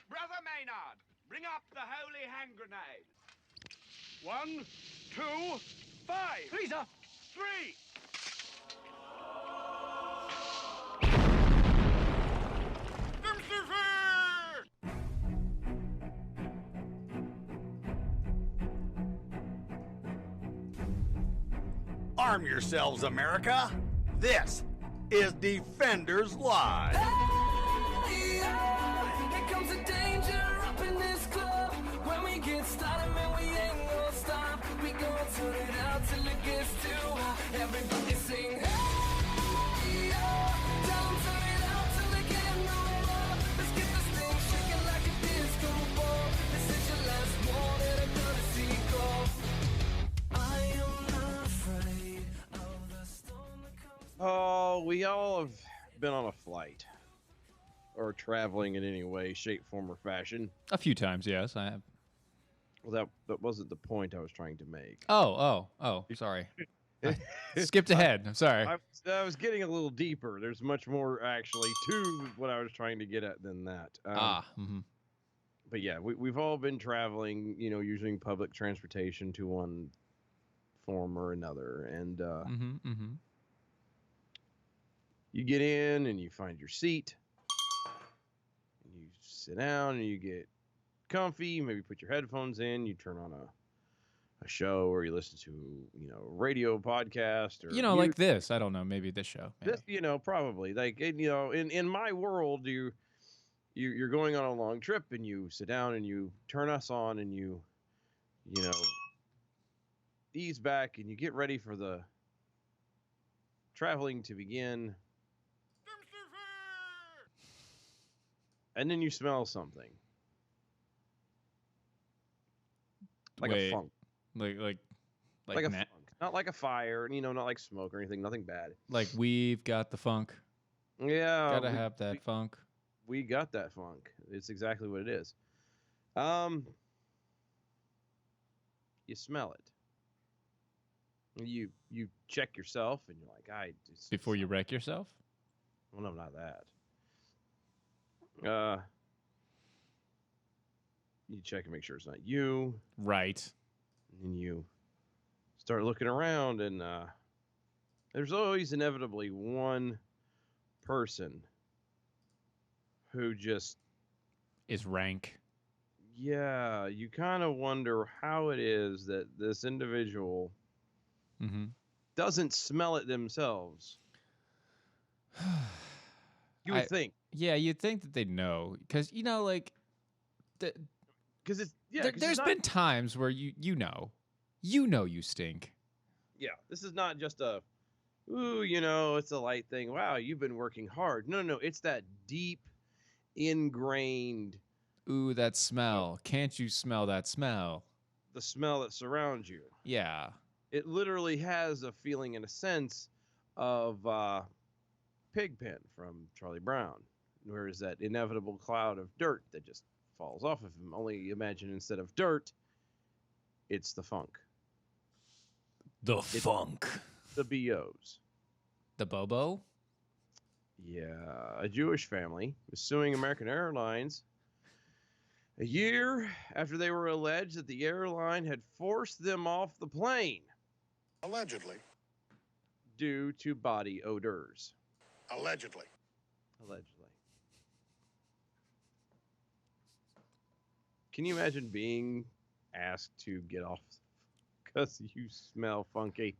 Brother Maynard, bring up the holy hand grenade. 1, 2, 5. Please, sir. 3. Arm yourselves, America. This is Defenders Live. Hey, here comes the danger up in this club. When we get started, man, we ain't gonna stop. We gonna turn it out till it gets too hot. Everybody sing, hey, tell 'em turn it out till they can't no more. Let's get this thing shaking like a disco ball. This is your last warning, a courtesy call. I am not afraid of the storm that comes. Oh, we all have been on a flight or traveling in any way, shape, form, or fashion. A few times, yes, I have. Well, that wasn't the point I was trying to make. Oh, sorry. I skipped ahead. I'm sorry. I was getting a little deeper. There's much more actually to what I was trying to get at than that. But yeah, we've all been traveling, using public transportation to one form or another, and you get in and you find your seat, and you sit down and you get comfy, maybe put your headphones in, you turn on a show, or you listen to, a radio podcast, or like this. I don't know, maybe this show. Maybe. This, probably like, in my world, you're going on a long trip and you sit down and you turn us on and you ease back and you get ready for the traveling to begin. And then you smell something. Like Wait, a funk. Like a funk. Not like a fire, not like smoke or anything, nothing bad. Like we've got the funk. Yeah. Gotta have that funk. We got that funk. It's exactly what it is. You smell it. You check yourself and you're like, Before you wreck yourself? Well, no, not that. You check and make sure it's not you. Right. And then you start looking around, and there's always inevitably one person who just is rank. Yeah, you kind of wonder how it is that this individual doesn't smell it themselves. You would think. Yeah, you'd think that they'd know, because because there's been times where you know you stink. Yeah, this is not just it's a light thing. Wow, you've been working hard. No, it's that deep, ingrained. Ooh, that smell. Can't you smell that smell? The smell that surrounds you. Yeah. It literally has a feeling and a sense of Pigpen from Charlie Brown. Where is that inevitable cloud of dirt that just falls off of him? Only imagine instead of dirt, it's the funk. Funk. The BOs. The Bobo? Yeah. A Jewish family was suing American Airlines a year after they were alleged that the airline had forced them off the plane. Allegedly. Due to body odors. Allegedly. Can you imagine being asked to get off because you smell funky?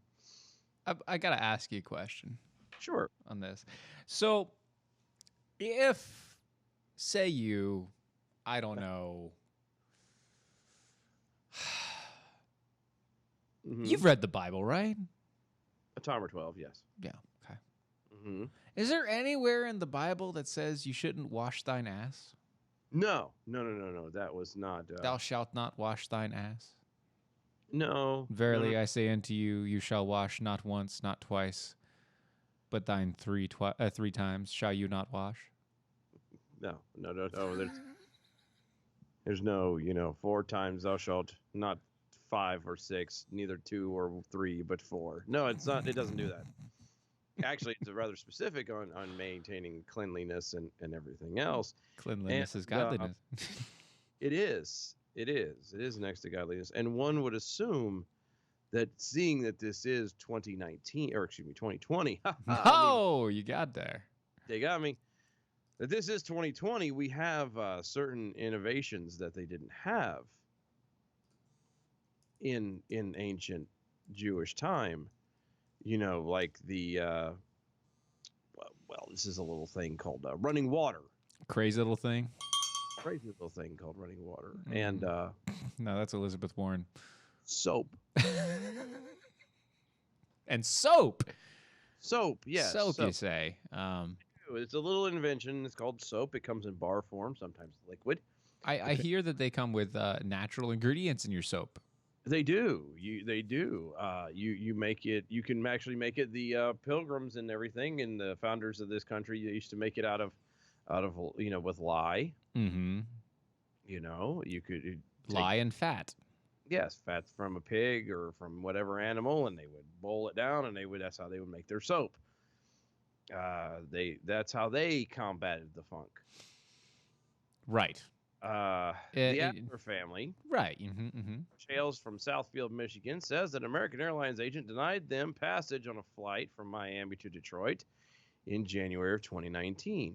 I gotta ask you a question. Sure. On this. So, if, say you, I don't know, you've read the Bible, right? A time or 12, yes. Yeah, okay. Is there anywhere in the Bible that says you shouldn't wash thine ass? No. That was not. Thou shalt not wash thine ass. No. Verily I say unto you, you shall wash not once, not twice, but thine three times shall you not wash. No. There's no, 4 times thou shalt, not 5 or 6, neither 2 or 3, but 4. No, it's not. It doesn't do that. Actually, it's rather specific on maintaining cleanliness and everything else. Cleanliness is And, godliness. It is. It is. It is next to godliness. And one would assume that seeing that this is 2019, or excuse me, 2020. Oh, you got there. They got me. That this is 2020, we have certain innovations that they didn't have in ancient Jewish time. You know, like the well, this is a little thing called running water. Crazy little thing. Crazy little thing called running water. And No, that's Elizabeth Warren. soap. And soap. Soap, yes. Soap, you say. It's a little invention. It's called soap. It comes in bar form, sometimes liquid. I hear that they come with natural ingredients in your soap. They do. They do. You make it. You can actually make it. The Pilgrims and everything, and the founders of this country, they used to make it out of with lye. Mm-hmm. You know, you could take, Lye and fat. yes, fats from a pig or from whatever animal, and they would boil it down, and that's how they would make their soap. That's how they combated the funk. Right. The Adler family, Right. Mm-hmm, mm-hmm. Chales from Southfield, Michigan, says that an American Airlines agent denied them passage on a flight from Miami to Detroit in January of 2019.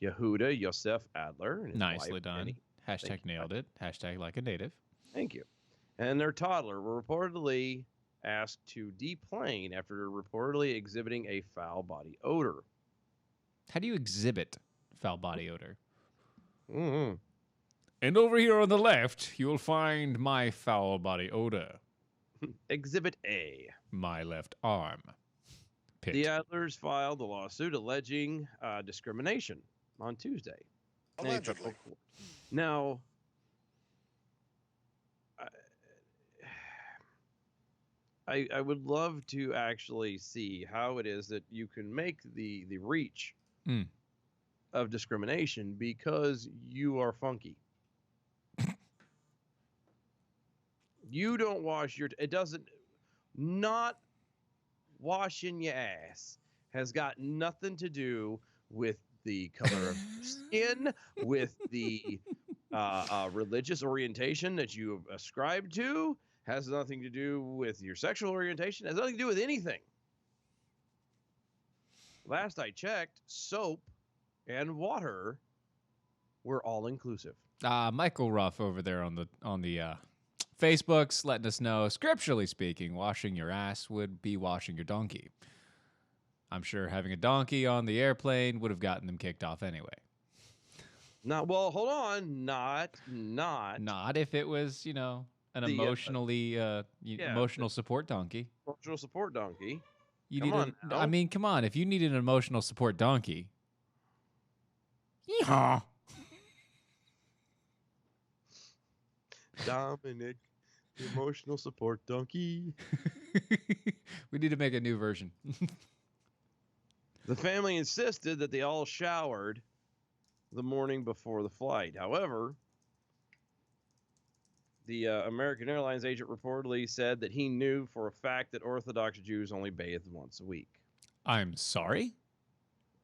Yehuda Yosef Adler and his Nicely wife, done. Penny, Hashtag nailed it. Hashtag like a native. thank you, and their toddler were reportedly asked to deplane after reportedly exhibiting a foul body odor. How do you exhibit foul body odor? Mm-hmm. And over here on the left, you'll find my foul body odor. Exhibit A. My left arm. Pit. The Adlers filed a lawsuit alleging discrimination on Tuesday. in a Allegedly. federal court. Now, I would love to actually see how it is that you can make the reach Mm. of discrimination because you are funky. You don't wash your it doesn't not washing your ass has got nothing to do with the color of your skin, with the religious orientation that you ascribe to, has nothing to do with your sexual orientation, has nothing to do with anything. Last I checked, soap and water were all inclusive. Michael Ruff over there on the Facebook's letting us know, scripturally speaking, washing your ass would be washing your donkey. I'm sure having a donkey on the airplane would have gotten them kicked off anyway. Not well, hold on, not Not if it was, an The, emotionally emotional support donkey. cultural support donkey. You Come need on now. I mean, come on. If you need an emotional support donkey, yeehaw. Dominic, the emotional support donkey. We need to make a new version. The family insisted that they all showered the morning before the flight. However, the American Airlines agent reportedly said that he knew for a fact that Orthodox Jews only bathed once a week. I'm sorry?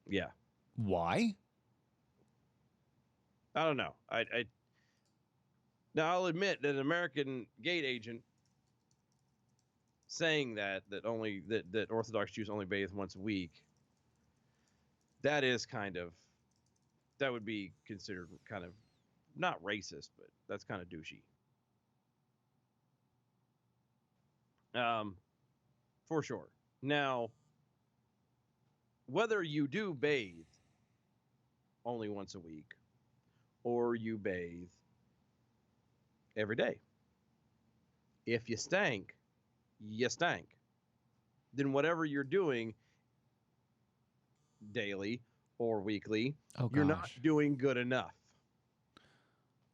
Yeah, Why? I don't know. Now I'll admit that an American gate agent saying that Orthodox Jews only bathe once a week, that would be considered kind of not racist, but that's kind of douchey. For sure. Now, whether you do bathe only once a week or you bathe every day, if you stank, you stank. Then whatever you're doing daily or weekly, Oh, you're not gosh. doing good enough.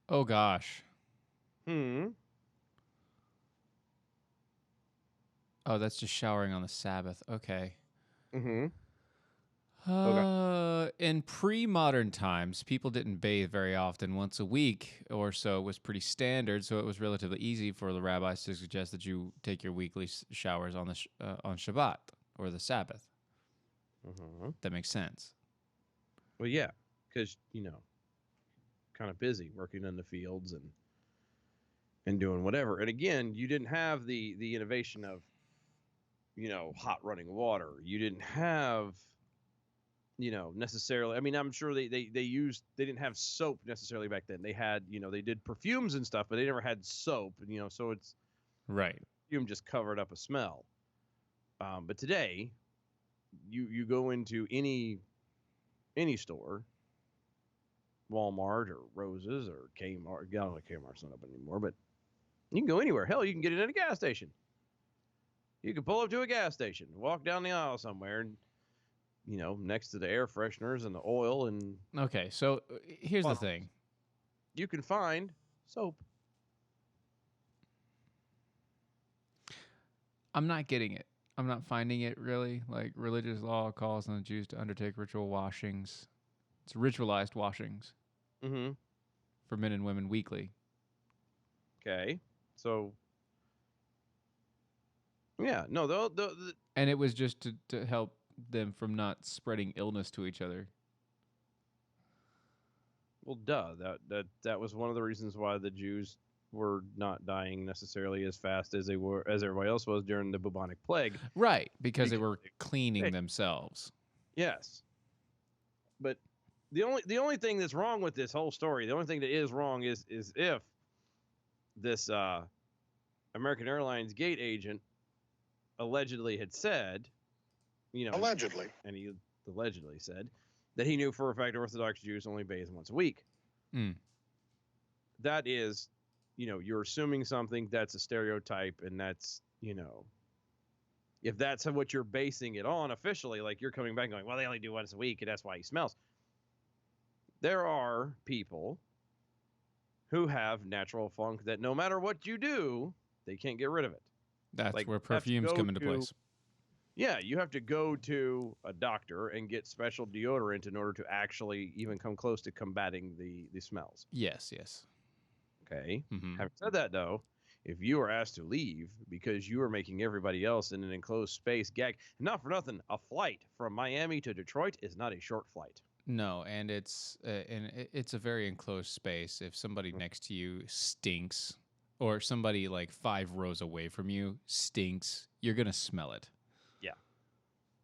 Oh, gosh. Oh, that's just showering on the Sabbath. Okay. In pre-modern times, people didn't bathe very often. Once a week or so was pretty standard, so it was relatively easy for the rabbis to suggest that you take your weekly showers on on Shabbat. or the Sabbath. Mm-hmm. That makes sense. Well, yeah, because kind of busy working in the fields and doing whatever. And again, you didn't have the innovation of hot running water. You didn't have necessarily. I mean, I'm sure they didn't have soap necessarily back then. They had they did perfumes and stuff, but they never had soap. So it's Right. perfume just covered up a smell. But today, you go into any store, Walmart or Rose's or Kmart. I don't know, Kmart's not open anymore, but you can go anywhere. Hell, you can get it at a gas station. You can pull up to a gas station, walk down the aisle somewhere, and next to the air fresheners and the oil, and Okay, so here's the Wow. thing. you can find soap. I'm not getting it. I'm not finding it really. Like, religious law calls on the Jews to undertake ritual washings. It's ritualized washings Mm-hmm. for men and women weekly. Okay. So, yeah, no, the And it was just to help them from not spreading illness to each other. well, duh. That was one of the reasons why the Jews were not dying necessarily as fast as everybody else was during the bubonic plague. Right, because they were Because cleaning Hey. themselves. Yes. But the only thing that's wrong with this whole story, the only thing that is wrong is if this American Airlines gate agent allegedly had said, Allegedly. and he allegedly said that he knew for a fact Orthodox Jews only bathe once a week. Mm. That is, you're assuming something that's a stereotype, and that's, if that's what you're basing it on officially, like you're coming back and going, well, they only do once a week, and that's why he smells. There are people who have natural funk that no matter what you do, they can't get rid of it. That's Like, where you have to perfumes go come into to- place. Yeah, you have to go to a doctor and get special deodorant in order to actually even come close to combating the smells. Yes, yes. Okay. Hmm. Having said that, though, if you are asked to leave because you are making everybody else in an enclosed space gag, not for nothing, a flight from Miami to Detroit is not a short flight. No, and it's a very enclosed space. If somebody next to you stinks, or somebody like 5 rows away from you stinks, you're gonna smell it.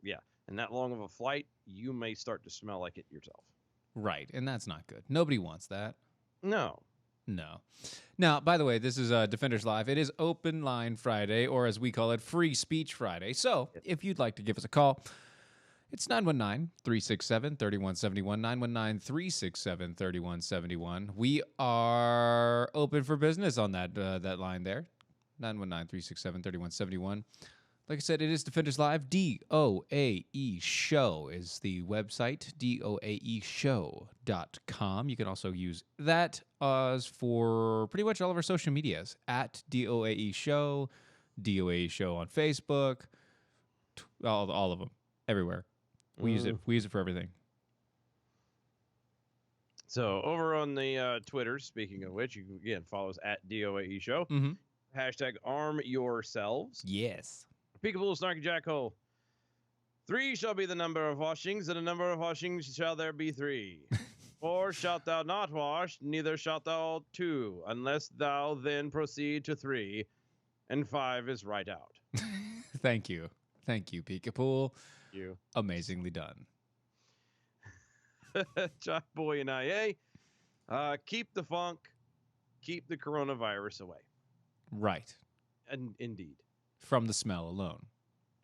Yeah. And that long of a flight, you may start to smell like it yourself. Right, and that's not good. Nobody wants that. No. No. Now, by the way, this is Defenders Live. It is Open Line Friday, or as we call it, Free Speech Friday. So if you'd like to give us a call, it's 919-367-3171, 919-367-3171. We are open for business on that line there, 919-367-3171. Like I said, it is Defenders Live. DOAE Show is the website, DOAEshow.com. You can also use that as for pretty much all of our social medias, at DOAE Show, DOAE Show on Facebook, all of them, everywhere. We use it. We use it for everything. So over on the Twitter, speaking of which, you can again follow us at DOAE Show. Mm-hmm. Hashtag arm yourselves. Yes. Peekaboo, Snarky Jackhole. 3 shall be the number of washings, and the number of washings shall there be 3. 4 shalt thou not wash, neither shalt thou 2, unless thou then proceed to 3, and 5 is right out. Thank you. Thank you, Peekapool. You. Amazingly done. Jock Boy and IA. Keep the funk, keep the coronavirus away. Right. And indeed. From the smell alone.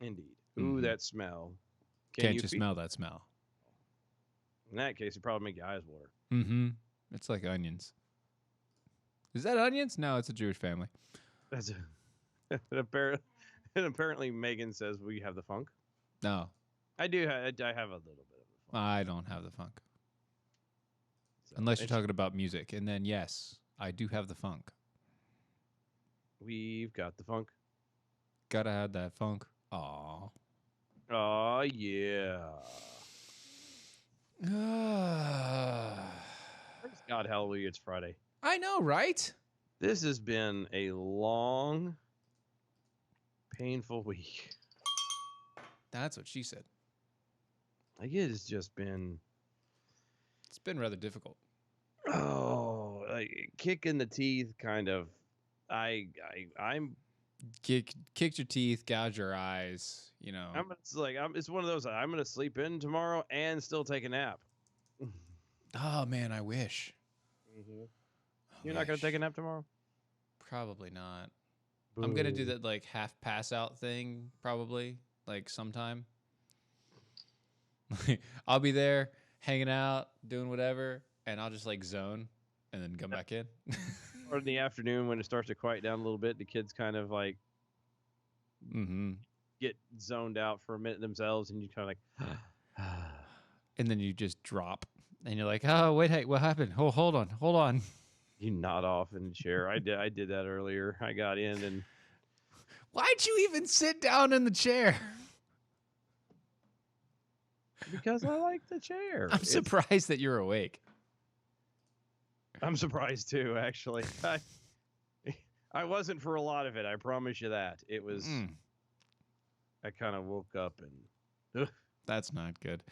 Indeed. Ooh, Mhm. that smell. Can't you smell that smell? In that case, it probably make your eyes water. Mm-hmm. It's like onions. Is that onions? No, it's a Jewish family. That's and apparently Megan says we have the funk. No, I do. I have a little bit of the funk. I don't have the funk. So Unless you're it's- talking about music. And then, yes, I do have the funk. We've got the funk. Gotta have that funk. Aw. Oh yeah. Praise God, hallelujah! It's Friday. I know, right? This has been a long, painful week. That's what she said. Like, it has just been, It's been rather difficult. like kick in the teeth, kind of. I'm Kicked your teeth, gouge your eyes. You know. it's one of those. I'm gonna sleep in tomorrow and still take a nap. Oh man, I wish. You're not gonna take a nap tomorrow? Probably not. I'm gonna do that like half pass out thing probably like sometime. I'll be there hanging out, doing whatever, and I'll just like zone and then come back in. Or in the afternoon when it starts to quiet down a little bit, the kids kind of like get zoned out for a minute themselves, and you kind of like, And then you just drop, and you're like, "Oh wait, hey, what happened? Oh, hold on." you nod off in the chair. I did that earlier. I got in and Why'd you even sit down in the chair? because I like the chair. I'm surprised that you're awake. I'm surprised too, actually. I wasn't for a lot of it. I promise you that. It was. I kind of woke up and. That's not good.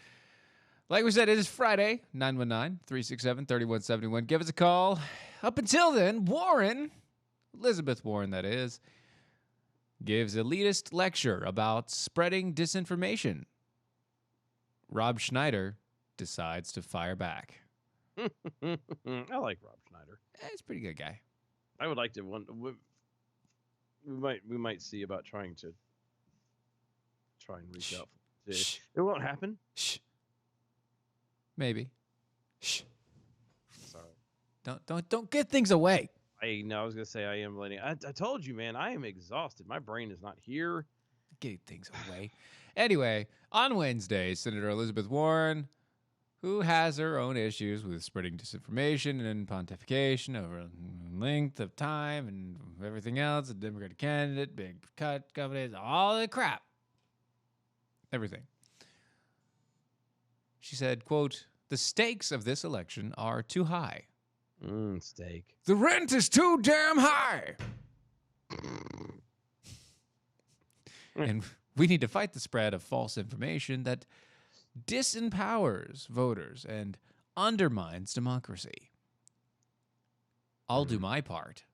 Like we said, it is Friday, 919-367-3171. Give us a call. Up until then, Warren, Elizabeth Warren, that is, gives elitist lecture about spreading disinformation. Rob Schneider decides to fire back. I like Rob Schneider. He's a pretty good guy. I would like to we might see about trying to reach out. Shh. It won't happen. Shh. Maybe. Shh. Sorry. Don't get things away. I was gonna say I am letting. I told you, man. I am exhausted. My brain is not here. Get things away. Anyway, on Wednesday, Senator Elizabeth Warren, who has her own issues with spreading disinformation and pontification over length of time and everything else, a Democratic candidate, big cut companies, all the crap. Everything. She said, quote, "The stakes of this election are too high. Steak. The rent is too damn high. And we need to fight the spread of false information that disempowers voters and undermines democracy. I'll do my part,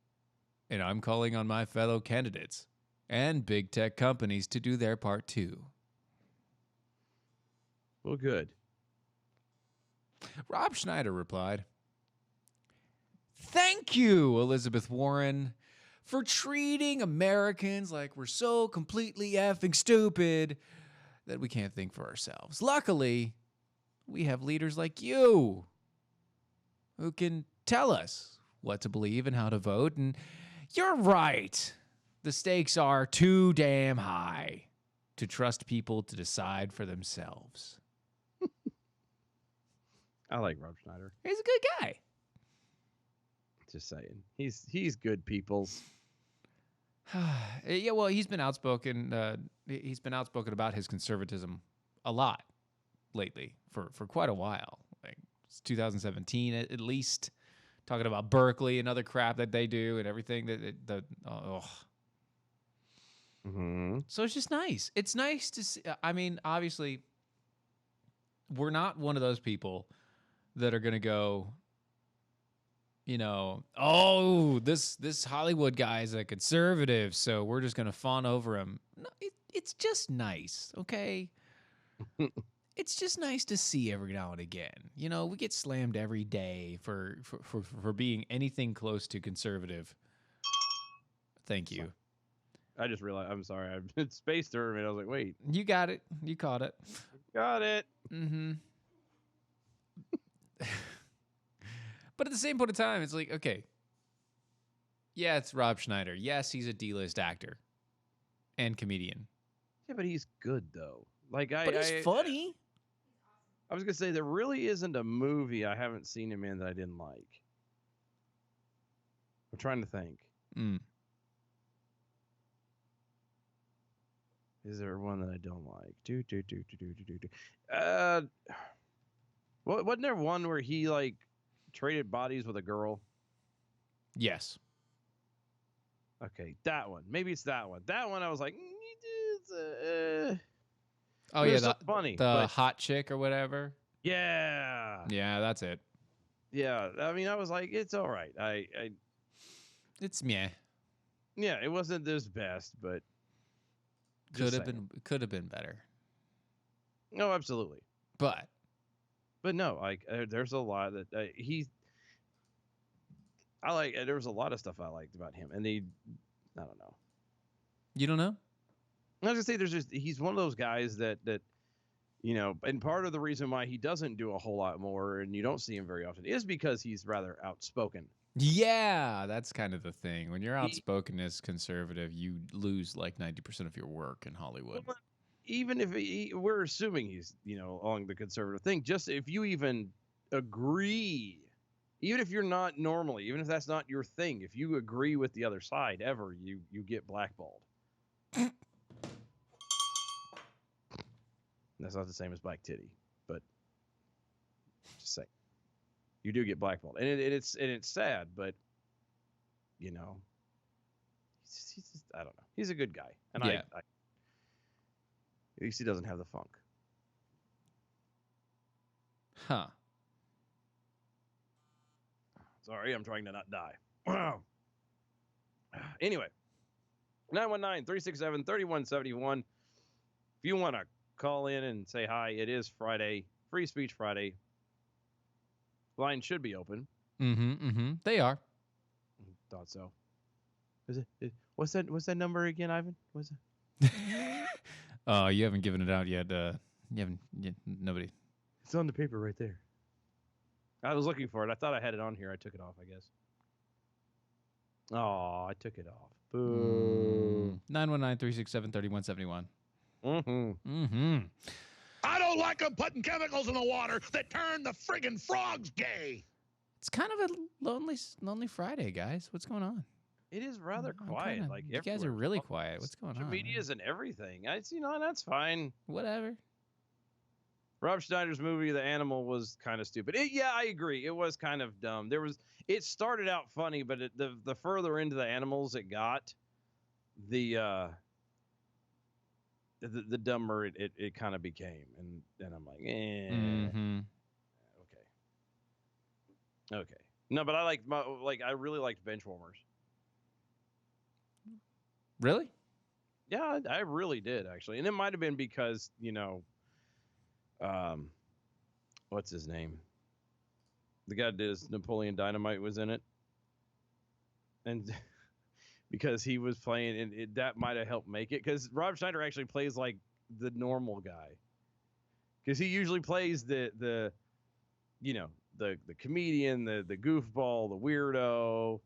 and I'm calling on my fellow candidates and big tech companies to do their part too." Well, good. Rob Schneider replied, "Thank you, Elizabeth Warren, for treating Americans like we're so completely effing stupid that we can't think for ourselves. Luckily, we have leaders like you who can tell us what to believe and how to vote. And you're right. The stakes are too damn high to trust people to decide for themselves." I like Rob Schneider. He's a good guy. Just saying. He's good people's. Yeah, well, he's been outspoken. He's been outspoken about his conservatism a lot lately for quite a while. Like it's 2017 at least, talking about Berkeley and other crap that they do and everything. So it's just nice. It's nice to see. I mean, obviously, we're not one of those people that are going to go, oh, this Hollywood guy is a conservative, so we're just going to fawn over him. No, it's just nice, okay? It's just nice to see every now and again. We get slammed every day for being anything close to conservative. Thank you. I just realized. I'm sorry. I spaced her, and I was like, wait. You got it. You caught it. Got it. Mm-hmm. But at the same point in time, it's like, okay, yeah, it's Rob Schneider. Yes, he's a D-list actor and comedian. Yeah, but he's good though. But he's funny. I was gonna say there really isn't a movie I haven't seen him in that I didn't like. I'm trying to think. Is there one that I don't like? Wasn't there one where he like traded bodies with a girl? Yes. Okay, that one. Maybe it's that one. That one I was like, Oh It yeah, was so the funny. the but hot chick or whatever. yeah, Yeah, that's it. yeah. I mean, I was like, it's all right. It's meh. Yeah, it wasn't this best, but Could just have saying. been better. No, absolutely. But But no, like there's a lot that I like. There was a lot of stuff I liked about him, and I don't know. you don't know? I was gonna say he's one of those guys that and part of the reason why he doesn't do a whole lot more and you don't see him very often is because he's rather outspoken. Yeah, that's kind of the thing. When you're He- outspoken as conservative, you lose like 90% of your work in Hollywood. Well, even if we're assuming he's along the conservative thing, just if you even agree, even if you're not normally, even if that's not your thing, if you agree with the other side ever, you get blackballed. That's not the same as Black Titty, but just say you do get blackballed, and it's sad, but he's just, I don't know. He's a good guy, and Yeah. I at least he doesn't have the funk. Huh. Sorry, I'm trying to not die. Anyway, 919-367-3171. If you want to call in and say hi, it is Friday, Free Speech Friday. Line should be open. They are. Thought so. Is it? What's that number again, Ivan? What's it? You haven't given it out yet. Nobody. It's on the paper right there. I was looking for it. I thought I had it on here. I took it off, I guess. Oh, I took it off. Boo. 919-367-3171. I don't like them putting chemicals in the water that turn the friggin' frogs gay. It's kind of a lonely Friday, guys. What's going on? It is rather I'm quiet. kinda- like you guys are everywhere. really quiet. What's going Social on? medias and everything. That's fine. Whatever. Rob Schneider's movie, The Animal, was kind of stupid. Yeah, I agree. It was kind of dumb. It started out funny, but the further into the animals it got, the dumber it kind of became, and I'm like, okay. No, but I really liked Benchwarmers. Really? Yeah, I really did actually, and it might have been because what's his name? The guy that did Napoleon Dynamite was in it, and because he was playing, and that might have helped make it. Because Rob Schneider actually plays like the normal guy, because he usually plays the comedian, the goofball, the weirdo.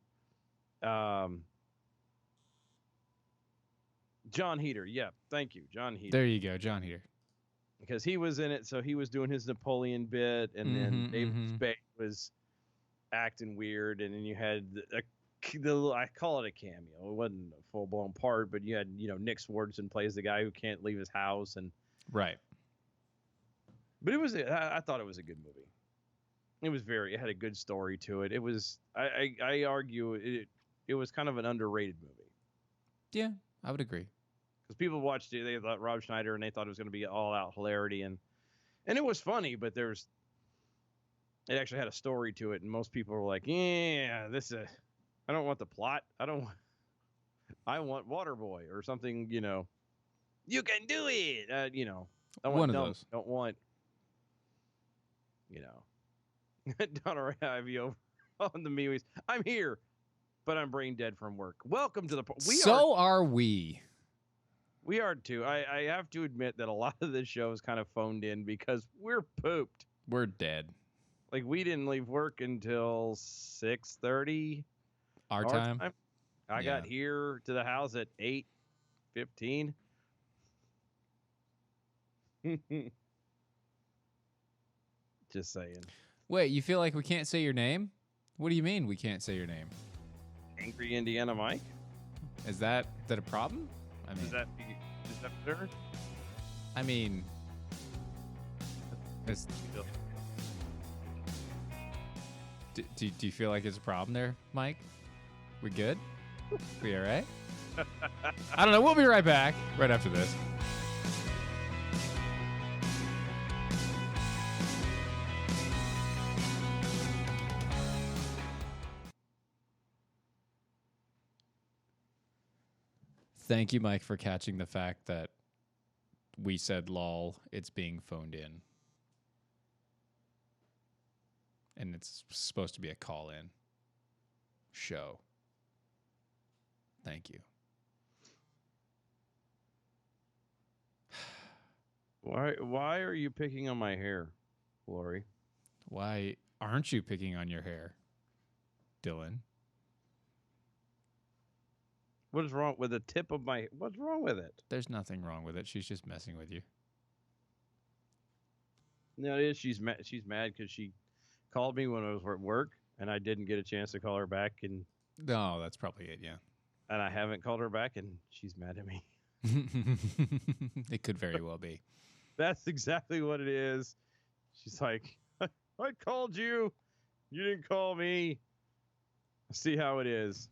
John Heater, yeah, thank you, John Heater. There you go, John Heater. Because he was in it, so he was doing his Napoleon bit, and then David Spade was acting weird, and then you had I call it a cameo. It wasn't a full blown part, but you had Nick Swardson plays the guy who can't leave his house, and Right. But I thought it was a good movie. It had a good story to it. It was I argue it was kind of an underrated movie. Yeah, I would agree. Because people watched it, they thought Rob Schneider, and they thought it was going to be all out hilarity, and it was funny, but it actually had a story to it, and most people were like, yeah, I don't want the plot. I want Waterboy or something, you can do it. I want One of dumb, those. Don't want, Donna Ivy over on the Mewees. I'm here, but I'm brain dead from work. Welcome to the Are we. We are too. I have to admit that a lot of this show is kind of phoned in because we're pooped. We're dead. Like, we didn't leave work until 6:30 Our time. I got here to the house at 8:15. Just saying. Wait, you feel like we can't say your name? What do you mean we can't say your name? Angry Indiana Mike? Is that a problem? I mean, Is that better? I mean, it's, do you feel like it's a problem there, Mike? We good? We all right? I don't know. We'll be right back right after this. Thank you, Mike, for catching the fact that we said lol, it's being phoned in. And it's supposed to be a call-in show. Thank you. Why are you picking on my hair, Lori? Why aren't you picking on your hair, Dylan? What is wrong with the tip of my... What's wrong with it? There's nothing wrong with it. She's just messing with you. No, it is. She's mad because she called me when I was at work, and I didn't get a chance to call her back, and No, that's probably it, yeah. I haven't called her back, and she's mad at me. It could very well be. That's exactly what it is. She's like, I called you. You didn't call me. See how it is.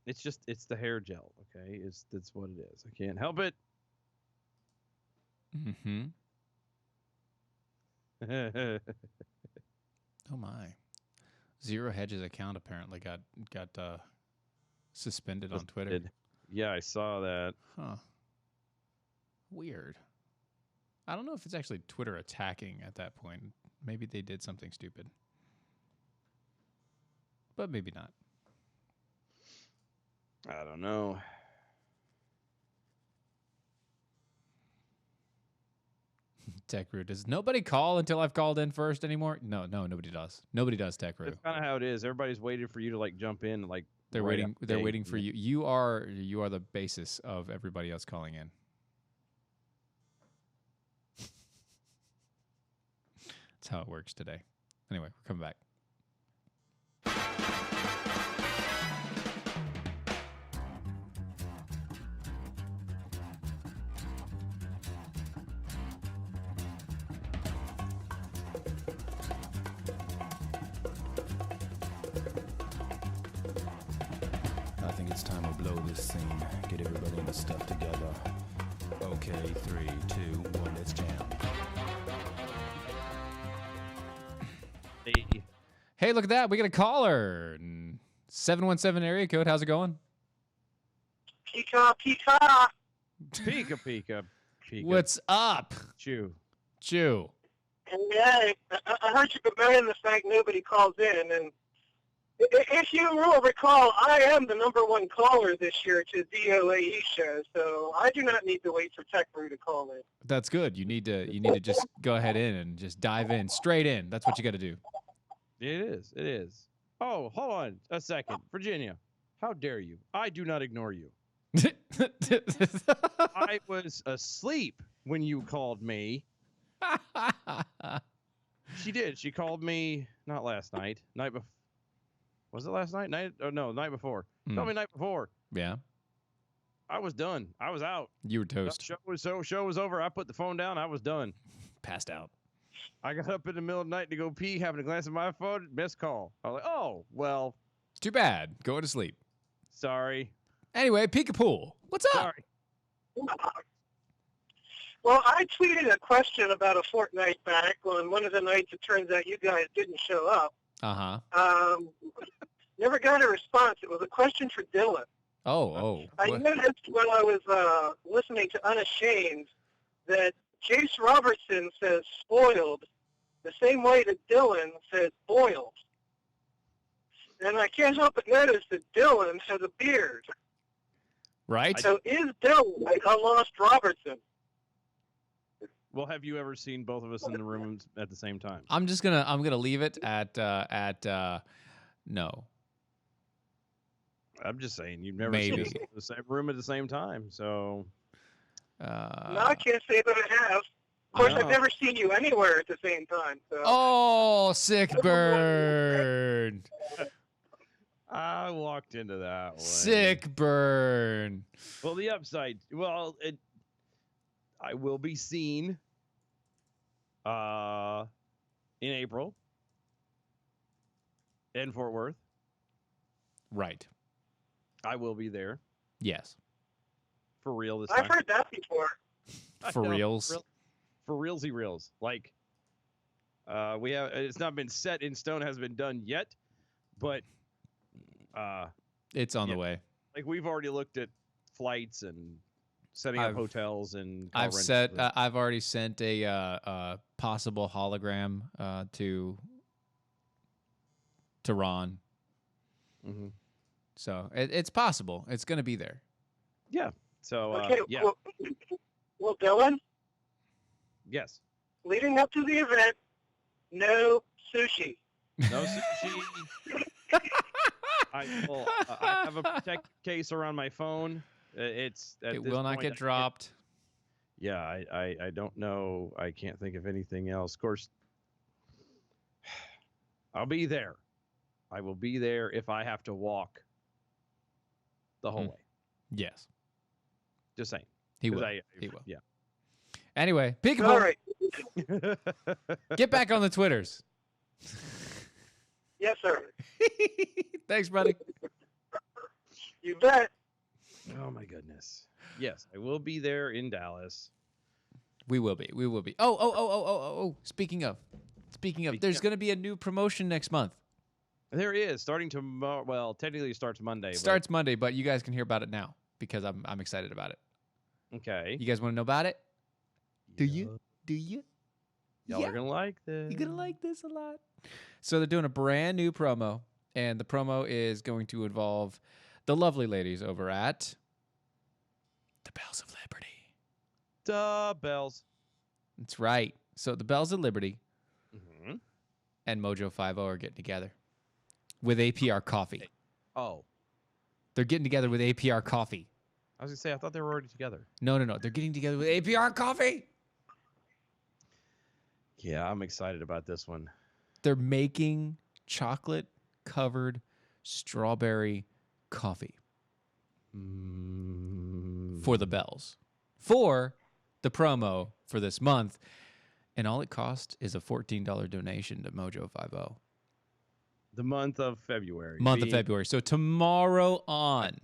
It's the hair gel, okay? That's what it is. I can't help it. Mm-hmm. Oh my. Zero Hedges account apparently got suspended on Twitter. Yeah, I saw that. Huh. Weird. I don't know if it's actually Twitter attacking at that point. Maybe they did something stupid. But maybe not. I don't know. Tech Root. Does nobody call until I've called in first anymore? No, nobody does. Nobody does, Tech Root. That's kind of how it is. Everybody's waiting for you to like jump in, like They're right waiting. after They're they- waiting for you. You are the basis of everybody else calling in. That's how it works today. Anyway, we're coming back. I think it's time to blow this scene. Get everybody in the stuff together. Okay, 3, 2, 1, let's jam. Hey, look at that. We got a caller. 717 area code. How's it going? Pika, pika. Pika, pika, pika. What's up? Chew? Chew. Hey, I heard you bemoaning the fact nobody calls in, and if you will recall, I am the #1 caller this year to DOAE show, so I do not need to wait for Tech Brew to call in. That's good. You need to just go ahead in and just dive in straight in. That's what you got to do. It is. It is. Oh, hold on a second, Virginia. How dare you? I do not ignore you. I was asleep when you called me. She did. She called me not last night. Night before. Was it last night? Night? Oh no, night before. Called me night before. Yeah. I was done. I was out. You were toast. Show was over. I put the phone down. I was done. Passed out. I got up in the middle of the night to go pee, having a glance at my phone. Missed call. I was like, oh well. Too bad. Go to sleep. Sorry. Anyway, Peekapool. What's up? Sorry. Well, I tweeted a question about a fortnight back on one of the nights it turns out you guys didn't show up. Uh-huh. Never got a response. It was a question for Dylan. Oh. I What? noticed when I was listening to Unashamed that Jace Robertson says spoiled the same way that Dylan says boiled. And I can't help but notice that Dylan has a beard. Right? So is Dylan like a lost Robertson? Well, have you ever seen both of us in the room at the same time? I'm gonna leave it at no. I'm just saying you've never Maybe. seen us in the same room at the same time. So No, I can't say that I have. Of course, I've No. never seen you anywhere at the same time. So. Oh, sick burn. I walked into that one. Sick burn. Well, the upside. Well, I will be seen in April in Fort Worth. Right. I will be there Yes. for real this I've time. heard that before. For No, reals. For realsy reals. Like we have it's not been set in stone, hasn't been done yet, but It's on Yeah. the way. like we've already looked at flights and setting up I've- hotels and car I've rentals set. and- I've already sent a possible hologram to Ron. Mhm. So it's possible. It's going to be there. Yeah. So Okay, yeah. well, Dylan, Yes. leading up to the event, no sushi. No sushi. I have a protect case around my phone. It's at It this will not point, I get can't- dropped. Yeah, I don't know. I can't think of anything else. Of course, I'll be there. I will be there if I have to walk the whole Hmm. way. Yes, Just saying. he 'Cause will. He will. Yeah. Anyway, All Peekaboo, right. get back on the Twitters. Yes, sir. Thanks, buddy. You bet. Oh my goodness. Yes, I will be there in Dallas. We will be. We will be. Oh. Speaking of, there's going to be a new promotion next month. There is starting tomorrow. Well, technically it starts Monday. It starts Monday, but you guys can hear about it now because I'm excited about it. But, okay. You guys want to know about it? Do you? Do you? Y'all are gonna like this. You're gonna like this a lot. So they're doing a brand new promo, and the promo is going to involve the lovely ladies over at the Bells of Liberty. Duh, bells. That's right. So the Bells of Liberty Mm-hmm. and Mojo 50 are getting together with APR Coffee. Oh, They're getting together with APR Coffee. I was gonna say I thought they were already together. No. They're getting together with APR Coffee. Yeah, I'm excited about this one. They're making chocolate covered strawberry coffee for the Bells for the promo for this month. And all it costs is a $14 donation to Mojo 50. The month of February. Month of being- February. So tomorrow on.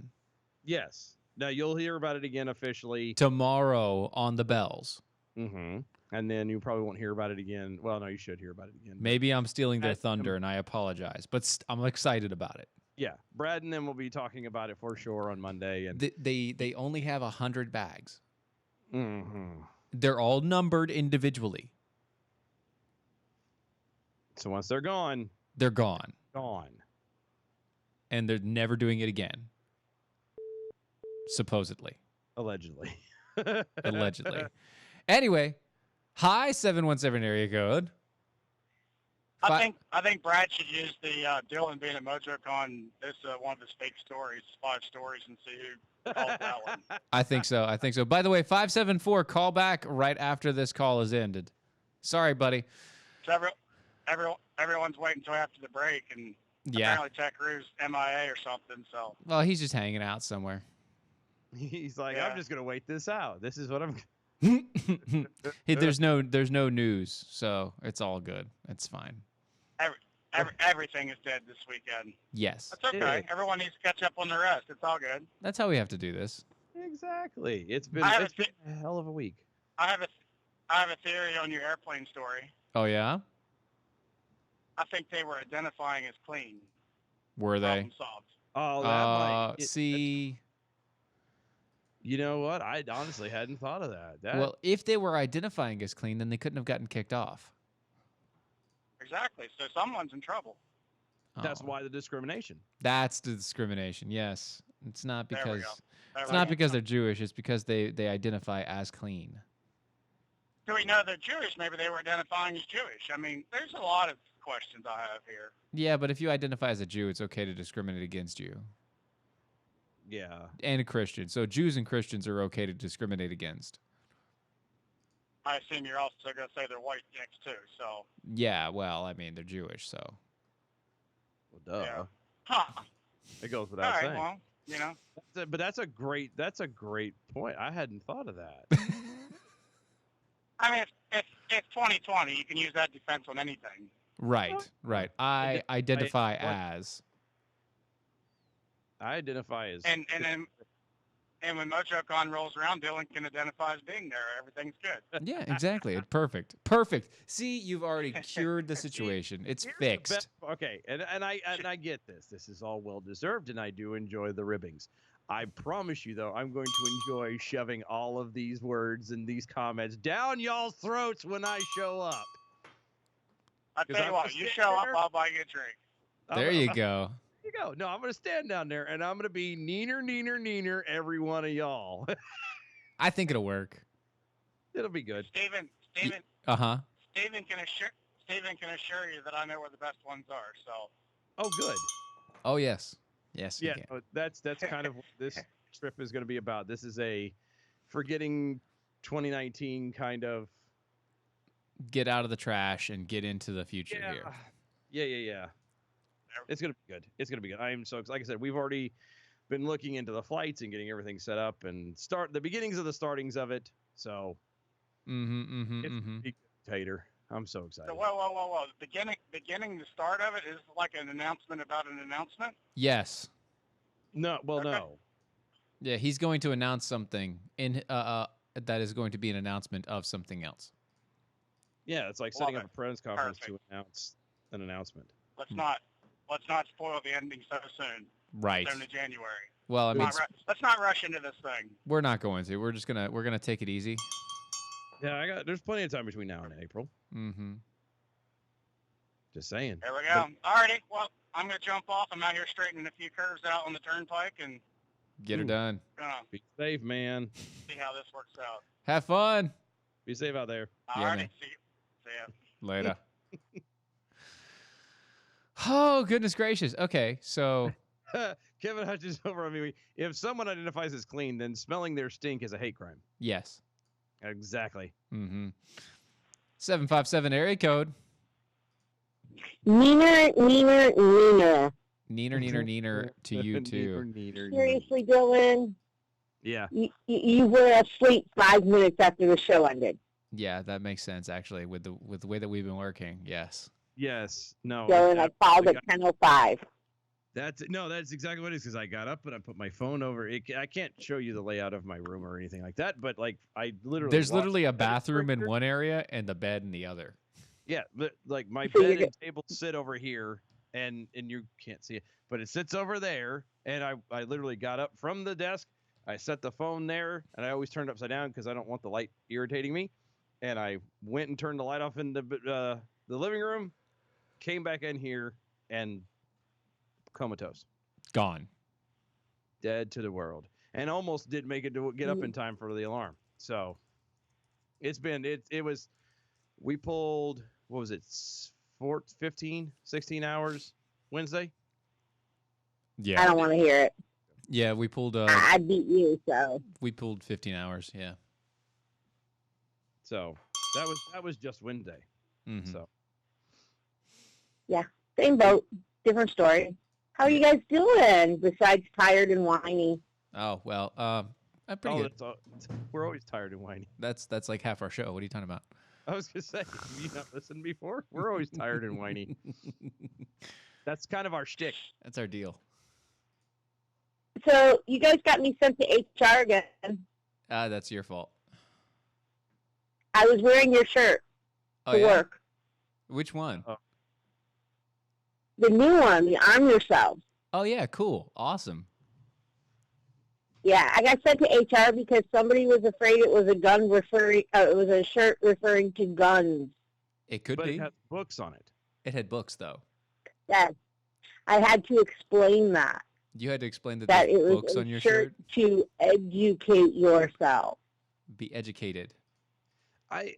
Yes. Now you'll hear about it again officially. Tomorrow on the Bells. Mm-hmm. And then you probably won't hear about it again. Well, no, you should hear about it again. Maybe I'm stealing their At- thunder and I apologize, but I'm excited about it. Yeah, Brad and them will be talking about it for sure on Monday. And They only have 100 bags. Mhm. They're all numbered individually. So once they're gone, They're gone. And they're never doing it again. Supposedly. Allegedly. Allegedly. Anyway, hi 717 area code. I think Brad should use the Dylan being at MojoCon as one of his fake stories, 5 stories, and see who calls that one. I think so. By the way, 574, call back right after this call is ended. Sorry, buddy. So everyone's waiting until after the break, and Yeah. apparently Tech Crew's MIA or something. So Well, he's just hanging out somewhere. He's like, Yeah. I'm just gonna wait this out. This is what I'm. Hey, there's no news, so it's all good. It's fine. everything is dead this weekend. Yes. That's okay. Everyone needs to catch up on the rest. It's all good. That's how we have to do this. Exactly. It's been I have it's been a hell of a week. I have a theory on your airplane story. Oh yeah? I think they were identifying as clean. Were they? Problem solved. Oh, that might. See, You know what? I honestly hadn't thought of that. well, if they were identifying as clean, then they couldn't have gotten kicked off. Exactly. So someone's in trouble. That's Oh. why the discrimination. That's the discrimination. Yes, it's not There we because go. There it's we not go. because they're Jewish. It's because they identify as clean. Do we know they're Jewish? Maybe they were identifying as Jewish. I mean, there's a lot of questions I have here. Yeah, but if you identify as a Jew, it's okay to discriminate against you Yeah. and a Christian. So Jews and Christians are okay to discriminate against. I assume you're also going to say they're white next too. So Yeah, well, I mean they're Jewish, so Well, duh. Yeah. Huh. It goes All without right. saying. Well, you know. But that's a great point. I hadn't thought of that. I mean, it's 2020. You can use that defense on anything. right. I identify what? as. I identify as And when MojoCon rolls around, Dylan can identify as being there. Everything's good. Yeah, exactly. It's perfect. See, you've already cured the situation. It's Here's the fixed. Okay, and I get this. This is all well deserved, and I do enjoy the ribbings. I promise you, though, I'm going to enjoy shoving all of these words and these comments down y'all's throats when I show up. I 'Cause tell I'm you what, gonna you stand show up, there. I'll buy you a drink. There you go. There you go. No, I'm going to stand down there, and I'm going to be neener, every one of y'all. I think it'll work. It'll be good. Stephen Uh Uh-huh. huh. Stephen can assure you that I know where the best ones are. So Oh, good. Oh yes. Yes. you Yeah, can. that's kind of what this trip is going to be about. This is a forgetting 2019 kind of. Get out of the trash and get into the future Yeah. here. Yeah. It's gonna be good. It's gonna be good. I am so excited. Like I said, we've already been looking into the flights and getting everything set up and start the beginnings of the startings of it. So Mm-hmm. it's gonna be good, Tater. I'm so excited. So whoa. Beginning the start of it is like an announcement about an announcement. Yes. No, well, Okay. no. Yeah, he's going to announce something in that is going to be an announcement of something else. Yeah, it's like setting Love up a press conference to Perfect. announce an announcement. Let's not spoil the ending so soon. Right. Soon to January. Well, I mean, Let's not rush into this thing. we're not going to. We're gonna take it easy. Yeah, there's plenty of time between now and April. Mm-hmm. Just saying. There we go. Alrighty. Well, I'm gonna jump off. I'm out here straightening a few curves out on the turnpike and Get her Ooh. done. gonna Be safe, man. see how this works out. Have fun. Be safe out there. Yeah, Alrighty. man. See ya. Later. Oh, goodness gracious. Okay, so Kevin Hutchins over on me. If someone identifies as clean, then smelling their stink is a hate crime. yes. Exactly. Mm-hmm. 757 area code. Neener. Neener to you too. Seriously, Dylan, Yeah. you were asleep 5 minutes after the show ended. Yeah, that makes sense actually with the way that we've been working. Yes. Yes. No. Dylan, I called at 10:05. That's exactly what it is. Because I got up and I put my phone over. I can't show you the layout of my room or anything like that. But like I literally. There's walked literally a the bed bathroom in over one area and the bed in the other. Yeah, but like my So bed you're and table sit over here, and you can't see it, but it sits over there. And I literally got up from the desk. I set the phone there, and I always turned it upside down because I don't want the light irritating me. And I went and turned the light off in the living room, came back in here, and comatose, Gone. dead to the world, and almost did make it to get up in time for the alarm. So it was. We pulled, what was it, 15, 16 hours Wednesday? Yeah. I don't want to hear it. Yeah, we pulled I beat you, so. 15 hours. Yeah. So that was just Wednesday. Mhm. So Yeah, same boat, different story. How are you guys doing besides tired and whiny? Oh, well, I'm pretty good. we're always tired and whiny. That's like half our show. What are you talking about? I was gonna say, have you not listened before? We're always tired and whiny. That's kind of our shtick. That's our deal. So you guys got me sent to HR again. That's your fault. I was wearing your shirt Oh, to yeah? work. Which one? The new one, the Arm Yourselves. Oh, yeah, cool. Awesome. Yeah, I got sent to HR because somebody was afraid it was a gun referring. It was a shirt referring to guns. It could But be. it has books on it. It had books, though. That I had to explain that You had to explain that, it there's was books a on your shirt. to educate yourself. Be educated. I'm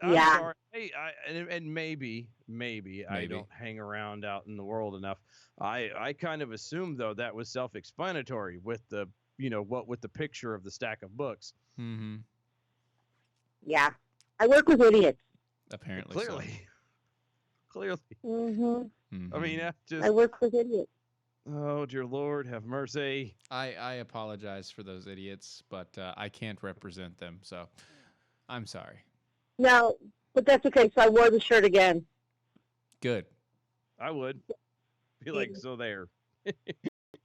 Yeah. sorry. Hey, and maybe I Maybe. don't hang around out in the world enough. I kind of assumed though that was self-explanatory with the with the picture of the stack of books. Mm-hmm. Yeah, I work with idiots. Apparently Clearly. hmm so. Mhm. I mean, that's just I work with idiots. oh dear Lord, have mercy. I apologize for those idiots, but I can't represent them, so I'm sorry. No, but that's okay. So I wore the shirt again. Good. I would be like, so there,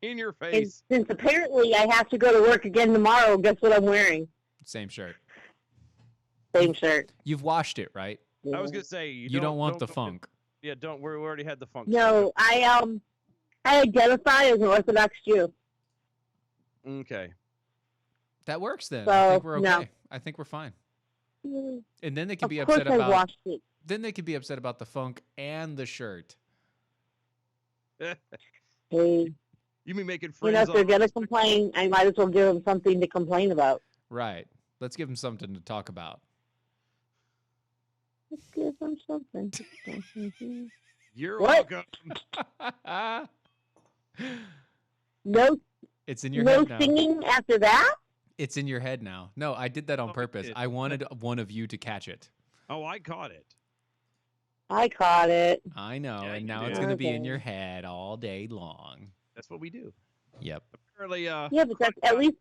in your And face. since apparently I have to go to work again tomorrow, guess what I'm wearing? Same shirt. Same shirt. You've washed it, right? I was gonna say You don't want the funk. Yeah, don't. We already had the funk. No, I identify as an Orthodox Jew. Okay. That works then. I So, think we're okay. no. I think we're fine. Mm, And then they could be Of course upset I about. watched it. Then they could be upset about the funk and the shirt. Hey, You mean making you friends? know, if they're on- going to complain, I might as well give them something to complain about. Right. Let's give them something to talk about. Let's give them something. You're What? welcome. No, It's in your no head now. singing after that? It's in your head now. No, I did that on Oh, we purpose. did. I wanted one of you to catch it. Oh, I caught it. I caught it. I know, Yeah, and you now it's did. going to be in Okay. your head all day long. That's what we do. Yep. Apparently, Yeah, but that's at least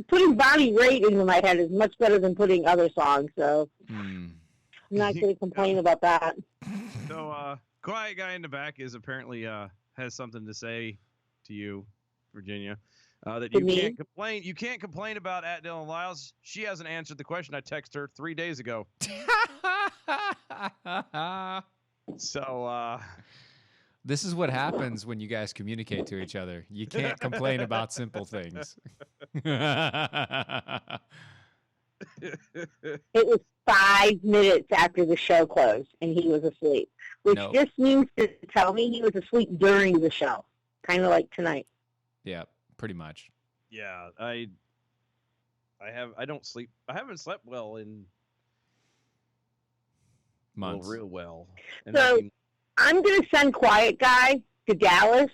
putting Bonnie Raitt into my head is much better than putting other songs, so Hmm. I'm not going to complain about that. So, quiet guy in the back is apparently has something to say to you, Virginia. That To you me? can't complain. You can't complain about at Dylan Lyles. She hasn't answered the question I texted her 3 days ago. So, This is what happens when you guys communicate to each other. You can't complain about simple things. It was 5 minutes after the show closed, and he was asleep, which Nope. just means to tell me he was asleep during the show, kind of like tonight. Yeah, pretty much. yeah, I don't sleep. I haven't slept well in Months. real well. And So- I mean, I'm going to send Quiet Guy to Dallas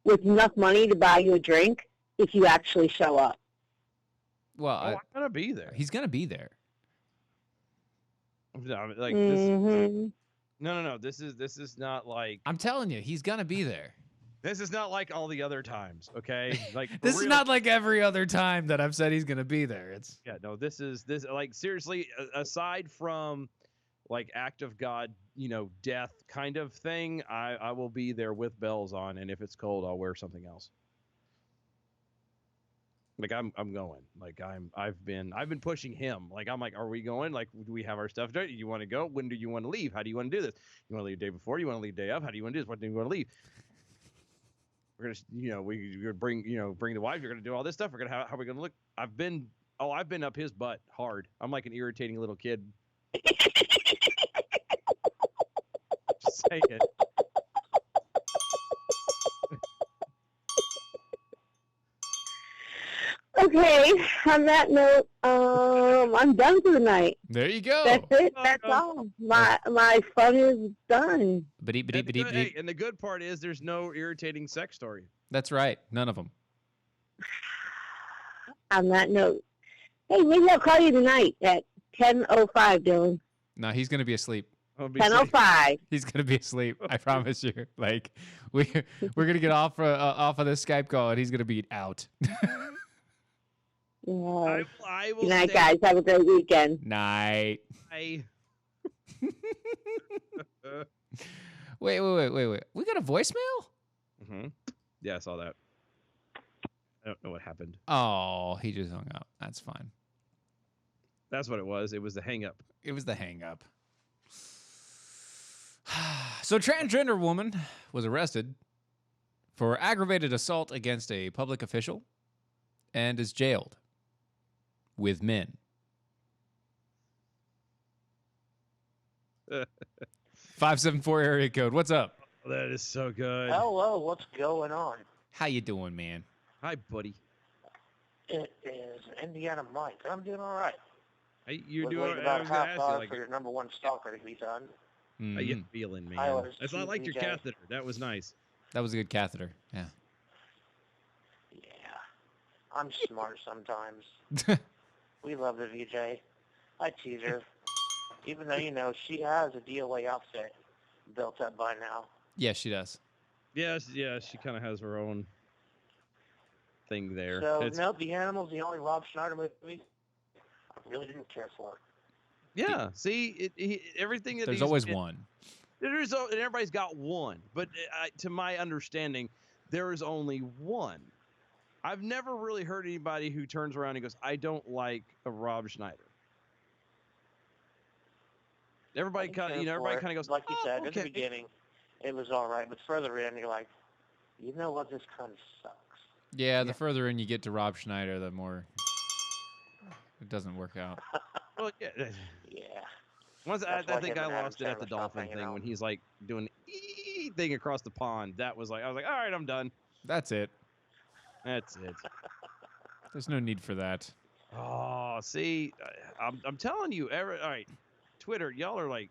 with enough money to buy you a drink if you actually show up. Well, I'm gonna be there. he's going to be there. No, like this. Mhm. No. This is not like I'm telling you, he's going to be there. this is not like all the other times. Okay, like for This is real. not like every other time that I've said he's going to be there. It's Yeah, no. This like seriously. Aside from like act of God, death kind of thing, I will be there with bells on, and if it's cold, I'll wear something else. Like I'm going. Like I've been pushing him. Like I'm like, are we going? Like, do we have our stuff done? Do you want to go? When do you want to leave? How do you want to do this? You want to leave the day before? You want to leave the day of? How do you want to do this? What do you want to leave? We're gonna, we're gonna bring the wife. You're gonna do all this stuff. We're gonna how are we gonna look? I've been up his butt hard. I'm like an irritating little kid. Just saying it. Okay, on that note, I'm done for the night. there you go. That's it. Oh, That's no. all. My fun is done. Ba-dee, ba-dee, ba-dee, ba-dee. Hey, and the good part is there's no irritating sex story. That's right. None of them. On that note, hey, maybe I'll call you tonight at 10:05, Dylan. No, he's going to be asleep. I'll be safe. 10:05. He's gonna be asleep. I promise you. Like we're gonna get off of this Skype call and he's gonna be out. Yeah. I will Good night, stay- guys. Have a great weekend. Night. I- Wait. We got a voicemail? Mhm. Yeah, I saw that. I don't know what happened. Oh, he just hung up. That's fine. That's what it was. It was the hang up. It was the hang up. So, transgender woman was arrested for aggravated assault against a public official and is jailed with men. 574 area code. What's up? That is so good. Hello, what's going on? How you doing, man? Hi, buddy. It is Indiana Mike. I'm doing all right. Hey, you're Was doing. waiting I about was a gonna half ask you, hour like, for your number one stalker to be done. how you Mhm. feeling, man? I was I liked your TPJ. catheter. That was nice. That was a good catheter. Yeah. Yeah, I'm smart sometimes. We love the VJ. I tease her, even though she has a DOA outfit built up by now. Yes, she does. Yeah, she kind of has her own thing there. So It's- no, The Animal's the only Rob Schneider movie I really didn't care for. yeah. See, everything that There's he's always been- one. and everybody's got one, but to my understanding, there is only one. I've never really heard anybody who turns around and goes, "I don't like a Rob Schneider." Everybody kind of, everybody kind of goes, like you "Oh, said, at okay." the beginning, it was all right, but further in, you're like, you know what, this kind of sucks. Yeah, the further in you get to Rob Schneider, the more it doesn't work out. Well, yeah. Yeah. Once I That's why think him I and Adam lost it at the Sandler stopped dolphin hanging thing out. when he's like doing the thing across the pond. That was like I was like, all right, I'm done. That's it. That's it. There's no need for that. Oh, see, I'm telling you, all right, Twitter, y'all are like.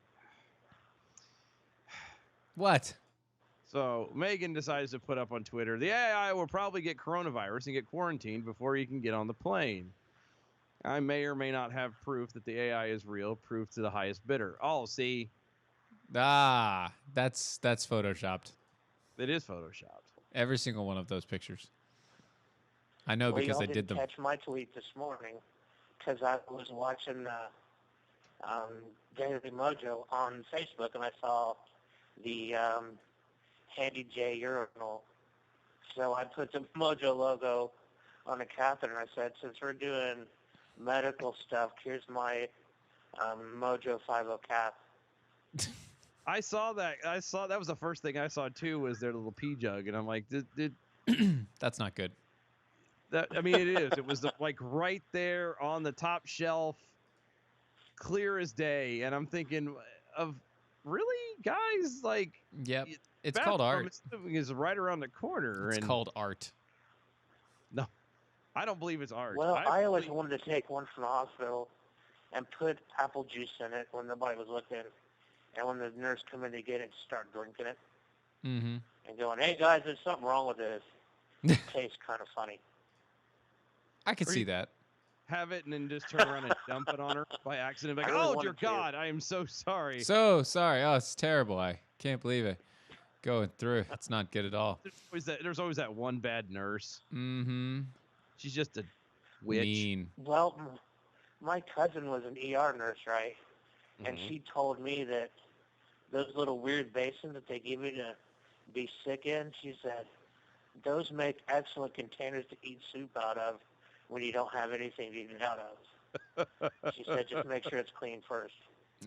What? So Megan decides to put up on Twitter, the AI will probably get coronavirus and get quarantined before you can get on the plane. I may or may not have proof that the AI is real, proof to the highest bidder. Oh, see, That's photoshopped. it is photoshopped. Every single one of those pictures. I know Well, because y'all I did didn't them. catch my tweet this morning because I was watching Daily Mojo on Facebook and I saw the Handy J urinal. So I put the Mojo logo on the catheter and I said, since we're doing medical stuff, here's my Mojo 50 cap. I saw that. That was the first thing I saw too. Was their little pee jug, and I'm like, did That's not good. that? I mean, it is. It was like right there on the top shelf, clear as day. And I'm thinking of really, guys, like. Yep. It's called art. Is right around the corner. It's and called art. No, I don't believe it's art. Well, I always wanted to take one from the hospital and put apple juice in it when nobody was looking. And when the nurse come in to get it, start drinking it Mm-hmm. and going, hey, guys, there's something wrong with this. It tastes kind of funny. I could Or see you- that. Have it and then just turn around and dump it on her by accident. Like, I really oh dear wanted to. God, I am so sorry. So sorry. Oh, it's terrible. I can't believe it. Going through. It's not good at all. There's always that one bad nurse. Mm-hmm. She's just a witch. Mean. Well, my cousin was an ER nurse, right? And Mhm. she told me that those little weird basins that they give you to be sick in, she said, those make excellent containers to eat soup out of when you don't have anything to eat it out of. She said, just make sure it's clean first.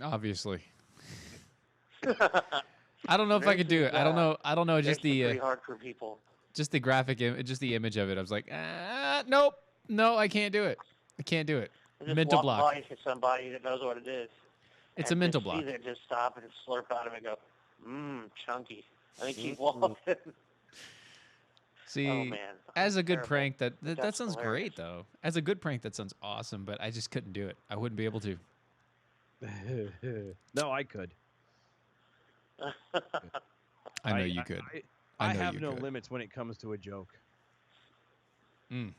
Obviously. I don't know if I could do it. I don't know. I don't know. Just Pretty the hard for people. just the graphic, just the image of it. I was like, nope, no, I can't do it. I can't do it. Just Mental walk block. by to somebody that knows what it is. It's a and mental just block. See that, just stop and slurp out of it and go, chunky. And then keep walking. See, Oh, man. as a good Terrible. prank, that That's sounds hilarious. great though. As a good prank, that sounds awesome. But I just couldn't do it. I wouldn't be able to. No, I could. I know you could. I know have you no could. limits when it comes to a joke. Mm.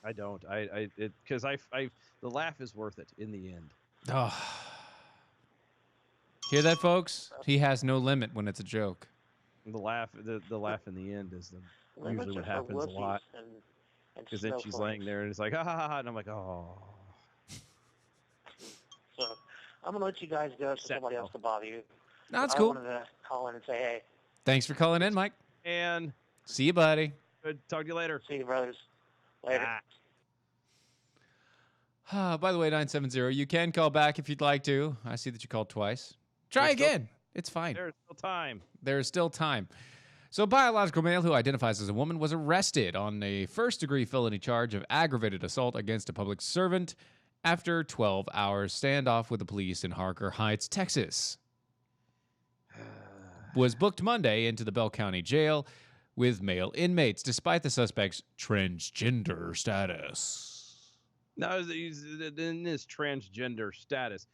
I don't. Because the laugh is worth it in the end. Oh. Hear that, folks? He has no limit when it's a joke. The laugh in the end is Limits usually what are for happens a lot. wussies and Because then she's snowflakes. laying there and it's like, ha ha ha, and I'm like, oh. So I'm going to let you guys go so Set somebody else to bother you. No, that's I cool. wanted to call in and say, hey, Thanks for calling in, Mike. And See you, buddy. good. Talk to you later. see you, brothers. Later. By the way, 970, you can call back if you'd like to. I see that you called twice. Try There's still- again. It's fine. There's still time. There is still time. So, a biological male who identifies as a woman was arrested on a first-degree felony charge of aggravated assault against a public servant after 12 hours standoff with the police in Harker Heights, Texas. Was booked Monday into the Bell County Jail with male inmates, despite the suspect's transgender status. Now, in this transgender status,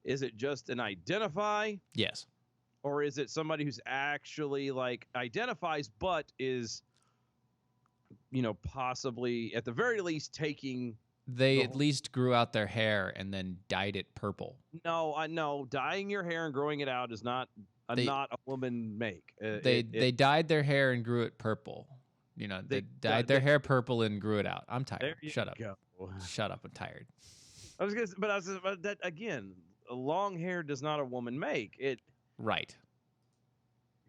is it just an identify? Yes. Or is it somebody who's actually like identifies but is, possibly at the very least taking? They The at whole- least grew out their hair and then dyed it purple. No, I know dyeing your hair and growing it out is not They- not a woman make. They dyed their hair and grew it purple. They They dyed their hair purple and grew it out. I'm There tired. you Shut up. go. Shut up. I'm tired. I was gonna, but that again, long hair does not a woman make. It. Right.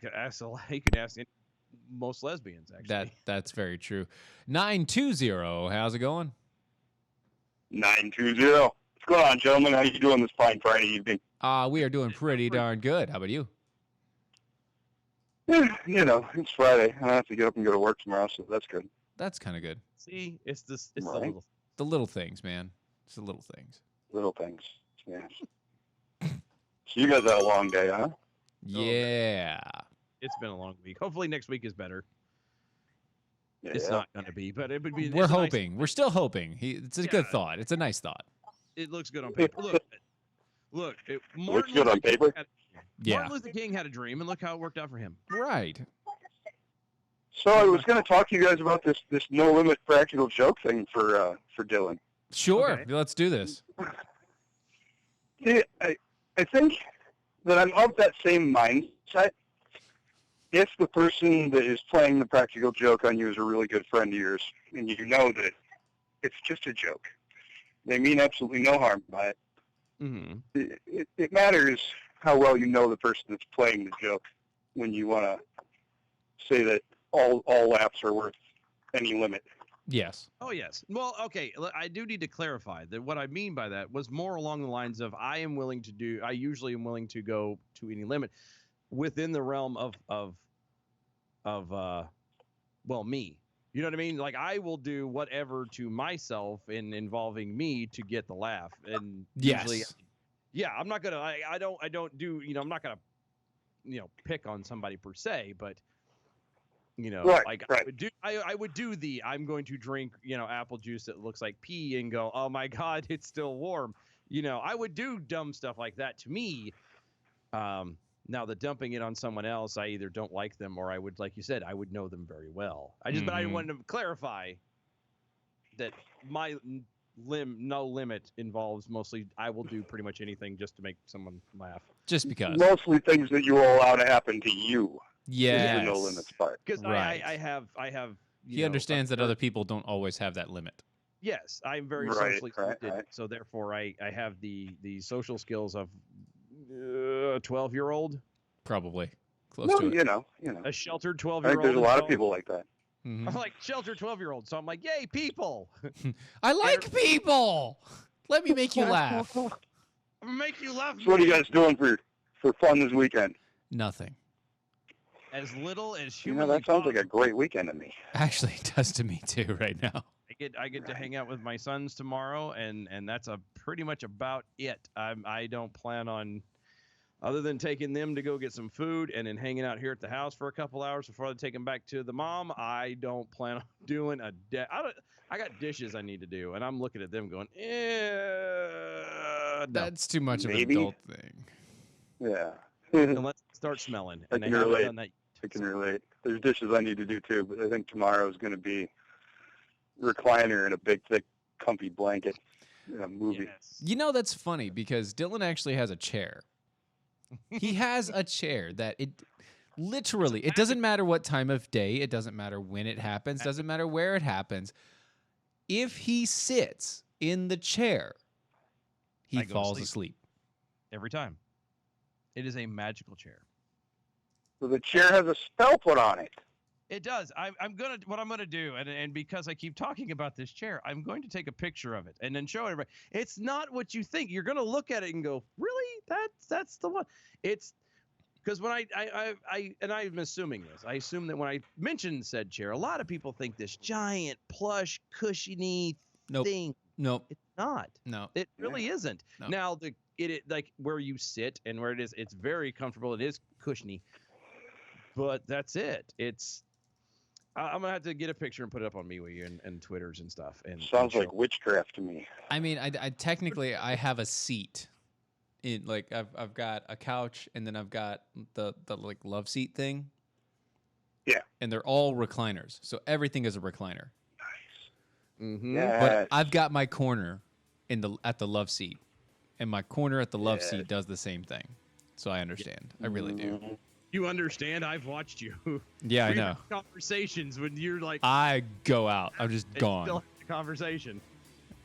You can ask most lesbians actually. That's very true. 920. How's it going? 920. What's going on, gentlemen? How you doing this fine Friday evening? We are doing pretty darn good. How about you? You know, it's Friday. I have to get up and go to work tomorrow, so that's good. That's kind of good. See, it's this. It's Right. The little things, man. It's the little things. Little things. Yeah. So you guys had a long day, huh? Yeah. It's been a long week. Hopefully next week is better. Yeah. It's not going to be, but it would be. We're it's a nice- hoping. We're still hoping. It's a good thought. It's a nice thought. it looks good on paper. Look. Looks good on paper? Yeah. Martin Luther King had a dream, and look how it worked out for him. Right. So I was going to talk to you guys about this no limit practical joke thing for Dylan. Sure. Okay. Let's do this. Yeah, I think that I'm of that same mindset. If the person that is playing the practical joke on you is a really good friend of yours, and you know that it's just a joke, they mean absolutely no harm by it. Mm-hmm. It matters how well you know the person that's playing the joke when you want to say that all laughs are worth any limit. Yes. Oh, yes. Well, okay. I do need to clarify that what I mean by that was more along the lines of I usually am willing to go to any limit within the realm of me. You know what I mean? Like I will do whatever to myself in involving me to get the laugh. And usually, yeah, I'm not gonna. I don't do. You know, I'm not gonna. You know, pick on somebody per se, but. You know, Right. I would do the I'm going to drink, you know, apple juice that looks like pee and go, oh my God, it's still warm. You know, I would do dumb stuff like that to me. Now the dumping it on someone else, I either don't like them or I would, like you said, I would know them very well. But I wanted to clarify that my no limit involves mostly I will do pretty much anything just to make someone laugh. Just because. Mostly things that you will allow to happen to you. Yeah. The no limits part. Because Right. I have. He understands that other people don't always have that limit. Yes, I'm very Right, socially right, gifted, right. so therefore I have the social skills of a 12-year-old, Probably. Close No, to it. you know. a sheltered I 12-year-old. think there's a lot of people like that. Mhm. I'm like sheltered 12-year-old, so I'm like, yay, people! I like people. Let me make you laugh. I'm gonna make you laugh. So what are you guys doing for fun this weekend? Nothing. As little as You humanly know, that sounds like a possible. great weekend to me. Actually, it does to me too right now. I get to hang out with my sons tomorrow, and that's pretty much about it. I don't plan on, other than taking them to go get some food and then hanging out here at the house for a couple hours before I take them back to the mom. I don't plan on doing I got dishes I need to do, and I'm looking at them going, no. That's too much Maybe. of an adult thing. Yeah. And let's start smelling. I And they can haven't relate. done that. I can relate. There's dishes I need to do too, but I think tomorrow is going to be recliner and a big, thick, comfy blanket in a movie. Yes. You know, that's funny because Dylan actually has a chair. He has a chair that it doesn't matter what time of day, it doesn't matter when it happens, doesn't matter where it happens. If he sits in the chair, he I go to falls sleep. asleep. Every time. It is a magical chair. So the chair has a spell put on it. It does. What I'm gonna do, and because I keep talking about this chair, I'm going to take a picture of it and then show everybody. It's not what you think. You're gonna look at it and go, really? That's the one. It's because when I'm assuming this. I assume that when I mention said chair, a lot of people think this giant plush cushiony Nope. thing. Nope. It's not. No. It really isn't. No. Now it like where you sit and where it is, it's very comfortable. It is cushiony, but that's it. I'm gonna have to get a picture and put it up on MeWe and Twitters and stuff. And Sounds show- like witchcraft to me. I mean, I technically I have a seat. Like I've got a couch and then I've got the like love seat thing. Yeah. And they're all recliners, so everything is a recliner. Mhm. Yeah. But I've got my corner at the love seat, and my corner at the love Yes. seat does the same thing. So I understand. I really do. You understand? I've watched you. Yeah, I We know. have conversations when you're like, I go out. I'm just and still gone. have the conversation.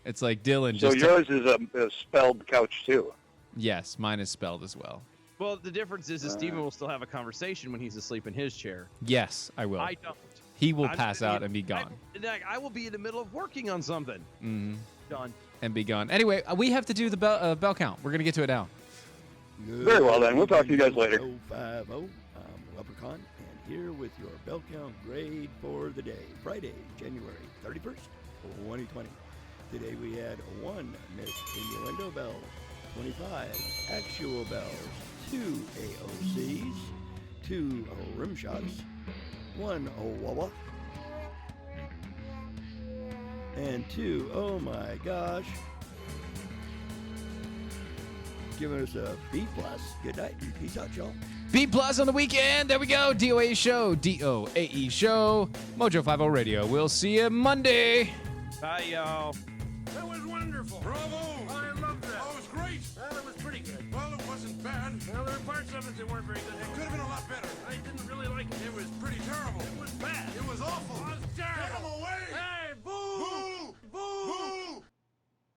It's like Dylan So just. yours is a spelled couch too. Yes, mine is spelled as well. Well, the difference is Steven will still have a conversation when he's asleep in his chair. Yes, I will. I don't. He will I'm pass gonna out and be gone. I will be in the middle of working on something. Mhm. Done. And be gone. Anyway, we have to do the bell count. We're gonna get to it now. Very well then. We'll talk to you guys later. 050. I'm Leprechaun, and here with your bell count grade for the day, Friday, January 31st, 2020. Today we had 1 missed innuendo bell, 25 actual bells, 2 AOCs, 2 rim shots, 1 Wawa, and 2, oh my gosh, giving us a B+. Good night and peace out, y'all. B+ on the weekend. There we go. DOAE show. DOAE show. Mojo 50 Radio. We'll see you Monday. Bye, y'all. That was wonderful. Bravo. I loved that. Oh, it was great. Well, it was pretty good. Well, it wasn't bad. Well, there were parts of it that weren't very good. It could have been